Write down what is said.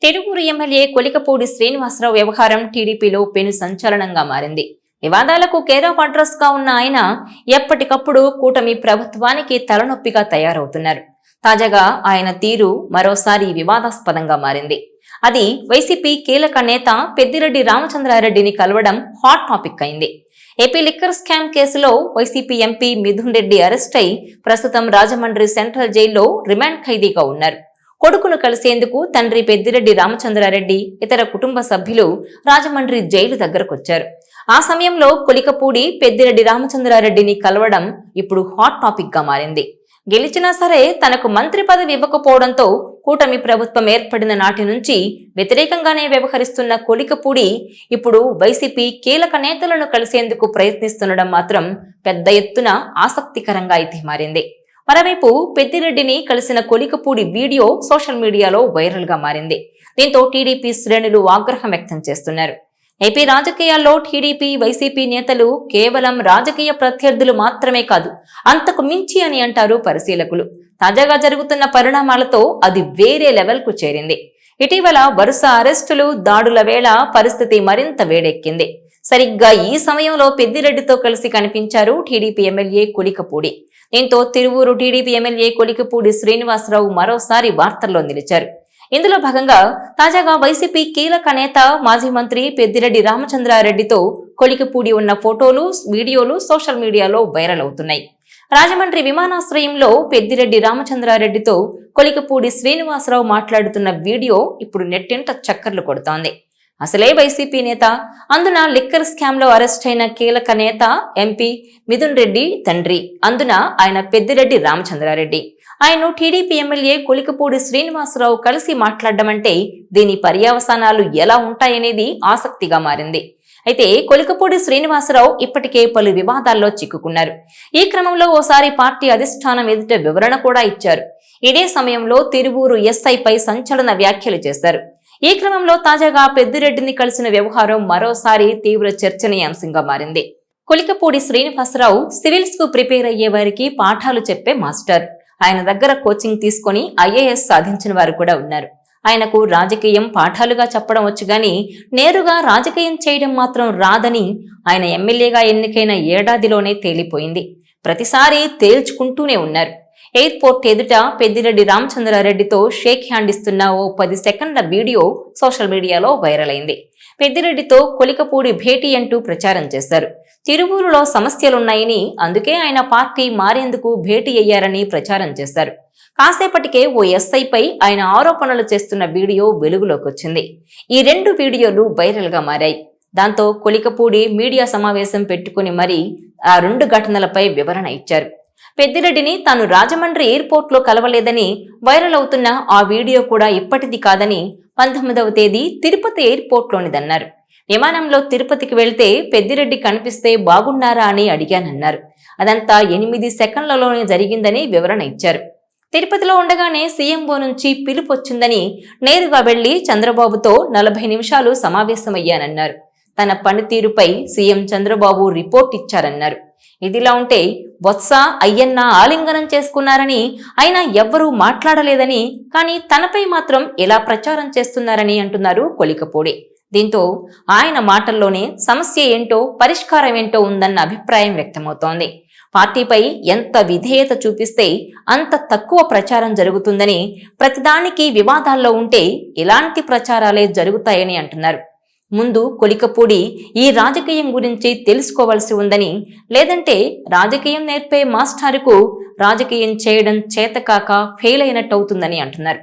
Tiruvuru MLA Kolikapudi Srinivasarao వ్యవహారం టీడీపీలో పెను సంచలనంగా మారింది. వివాదాలకు కేర్ ఆఫ్ అడ్రస్ గా ఉన్న ఆయన ఎప్పటికప్పుడు కూటమి ప్రభుత్వానికి తలనొప్పిగా తయారవుతున్నారు. తాజాగా ఆయన తీరు మరోసారి వివాదాస్పదంగా మారింది. అది వైసీపీ కీలక నేత పెద్దిరెడ్డి రామచంద్రారెడ్డిని కలవడం హాట్ టాపిక్ అయింది. ఏపీ లిక్కర్ స్కామ్ కేసులో YCP MP Mithun Reddy arrest అయి ప్రస్తుతం రాజమండ్రి సెంట్రల్ జైల్లో రిమాండ్ ఖైదీగా ఉన్నారు. కొడుకును కలిసేందుకు తండ్రి పెద్దిరెడ్డి రామచంద్రారెడ్డి ఇతర కుటుంబ సభ్యులు రాజమండ్రి జైలు దగ్గరకొచ్చారు. ఆ సమయంలో కొలికపూడి పెద్దిరెడ్డి రామచంద్రారెడ్డిని కలవడం ఇప్పుడు హాట్ టాపిక్ గా మారింది. గెలిచినా సరే తనకు మంత్రి పదవి ఇవ్వకపోవడంతో కూటమి ప్రభుత్వం ఏర్పడిన నాటి నుంచి వ్యతిరేకంగానే వ్యవహరిస్తున్న కొలికపూడి ఇప్పుడు వైసీపీ కీలక నేతలను కలిసేందుకు ప్రయత్నిస్తుండడం మాత్రం పెద్ద ఎత్తున ఆసక్తికరంగా అయితే మారింది. మరోవైపు పెద్దిరెడ్డిని కలిసిన కొలికపూడి వీడియో సోషల్ మీడియాలో వైరల్ గా మారింది. దీంతో టీడీపీ శ్రేణులు ఆగ్రహం వ్యక్తం చేస్తున్నారు. ఏపీ రాజకీయాల్లో టీడీపీ వైసీపీ నేతలు కేవలం రాజకీయ ప్రత్యర్థులు మాత్రమే కాదు, అంతకు మించి అని అంటారు పరిశీలకులు. తాజాగా జరుగుతున్న పరిణామాలతో అది వేరే లెవెల్ కు చేరింది. ఇటీవల వరుస అరెస్టులు, దాడుల వేళ పరిస్థితి మరింత వేడెక్కింది. సరిగ్గా ఈ సమయంలో పెద్దిరెడ్డితో కలిసి కనిపించారు టీడీపీ ఎమ్మెల్యే కొలికపూడి. దీంతో తిరువూరు టీడీపీ ఎమ్మెల్యే కొలికపూడి శ్రీనివాసరావు మరోసారి వార్తల్లో నిలిచారు. ఇందులో భాగంగా తాజాగా వైసీపీ కీలక నేత మాజీ మంత్రి పెద్దిరెడ్డి రామచంద్రారెడ్డితో కొలికపూడి ఉన్న ఫోటోలు, వీడియోలు సోషల్ మీడియాలో వైరల్ అవుతున్నాయి. రాజమండ్రి విమానాశ్రయంలో పెద్దిరెడ్డి రామచంద్రారెడ్డితో కొలికపూడి శ్రీనివాసరావు మాట్లాడుతున్న వీడియో ఇప్పుడు నెట్టింట చక్కర్లు కొడుతోంది. అసలే వైసీపీ నేత, అందున లిక్కర్ స్కామ్ లో అరెస్ట్ అయిన కీలక నేత ఎంపీ మిథున్ రెడ్డి తండ్రి, అందున ఆయన పెద్దిరెడ్డి రామచంద్రారెడ్డి. ఆయన టీడీపీ ఎమ్మెల్యే కొలికపూడి శ్రీనివాసరావు కలిసి మాట్లాడడం అంటే దీని పర్యవసానాలు ఎలా ఉంటాయనేది ఆసక్తిగా మారింది. అయితే కొలికపూడి శ్రీనివాసరావు ఇప్పటికే పలు వివాదాల్లో చిక్కుకున్నారు. ఈ క్రమంలో ఓసారి పార్టీ అధిష్టానం ఎదుట వివరణ కూడా ఇచ్చారు. ఇదే సమయంలో తిరువూరు ఎస్ఐపై సంచలన వ్యాఖ్యలు చేశారు. ఈ క్రమంలో తాజాగా పెద్దిరెడ్డిని కలిసిన వ్యవహారం మరోసారి తీవ్ర చర్చనీయాంశంగా మారింది. కొలికపూడి శ్రీనివాసరావు సివిల్స్ కు ప్రిపేర్ అయ్యే వారికి పాఠాలు చెప్పే మాస్టర్. ఆయన దగ్గర కోచింగ్ తీసుకుని ఐఏఎస్ సాధించిన వారు కూడా ఉన్నారు. ఆయనకు రాజకీయం పాఠాలుగా చెప్పడం వచ్చు గాని నేరుగా రాజకీయం చేయడం మాత్రం రాదని ఆయన ఎమ్మెల్యేగా ఎన్నికైన ఏడాదిలోనే తేలిపోయింది. ప్రతిసారి తేల్చుకుంటూనే ఉన్నారు. ఎయిర్పోర్ట్ ఎదుట పెద్దిరెడ్డి రామచంద్రారెడ్డితో షేక్ హ్యాండ్ ఇస్తున్న ఓ 10 సెకండ్ల వీడియో సోషల్ మీడియాలో వైరల్ అయింది. పెద్దిరెడ్డితో కొలికపూడి భేటీ అంటూ ప్రచారం చేశారు. తిరువూరులో సమస్యలున్నాయని, అందుకే ఆయన పార్టీ మారేందుకు భేటీ అయ్యారని ప్రచారం చేశారు. కాసేపటికే ఓ ఎస్ఐపై ఆయన ఆరోపణలు చేస్తున్న వీడియో వెలుగులోకి వచ్చింది. ఈ 2 వీడియోలు వైరల్ గా మారాయి. దాంతో కొలికపూడి మీడియా సమావేశం పెట్టుకుని మరీ ఆ 2 ఘటనలపై వివరణ ఇచ్చారు. పెద్దిరెడ్డిని తాను రాజమండ్రి ఎయిర్పోర్ట్ లో కలవలేదని, వైరల్ అవుతున్న ఆ వీడియో కూడా ఇప్పటిది కాదని, 19వ తేదీ తిరుపతి ఎయిర్పోర్ట్ లోనిదన్నారు. విమానంలో తిరుపతికి వెళ్తే పెద్దిరెడ్డి కనిపిస్తే బాగున్నారా అని అడిగానన్నారు. అదంతా 8 సెకండ్లలోనే జరిగిందని వివరణ ఇచ్చారు. తిరుపతిలో ఉండగానే సీఎంఓ నుంచి పిలుపు వచ్చిందని నేరుగా వెళ్లి చంద్రబాబుతో 40 నిమిషాలు సమావేశమయ్యానన్నారు. తన పనితీరుపై సీఎం చంద్రబాబు రిపోర్ట్ ఇచ్చారన్నారు. ఇదిలా ఉంటే బొత్స, అయ్యన్న ఆలింగనం చేసుకున్నారని, అయినా ఎవ్వరూ మాట్లాడలేదని, కానీ తనపై మాత్రం ఎలా ప్రచారం చేస్తున్నారని అంటున్నారు కొలికపూడి. దీంతో ఆయన మాటల్లోనే సమస్య ఏంటో, పరిష్కారం ఏంటో ఉందన్న అభిప్రాయం వ్యక్తమవుతోంది. పార్టీపై ఎంత విధేయత చూపిస్తే అంత తక్కువ ప్రచారం జరుగుతుందని, ప్రతిదానికి వివాదాల్లో ఉంటే ఇలాంటి ప్రచారాలే జరుగుతాయని అంటున్నారు. ముందు కొలికపూడి ఈ రాజకీయం గురించి తెలుసుకోవాల్సి ఉందని, లేదంటే రాజకీయం నేర్పే మాస్టారుకు రాజకీయం చేయడం చేతకాక ఫెయిల్ అయినట్టు అవుతుందని అంటున్నారు.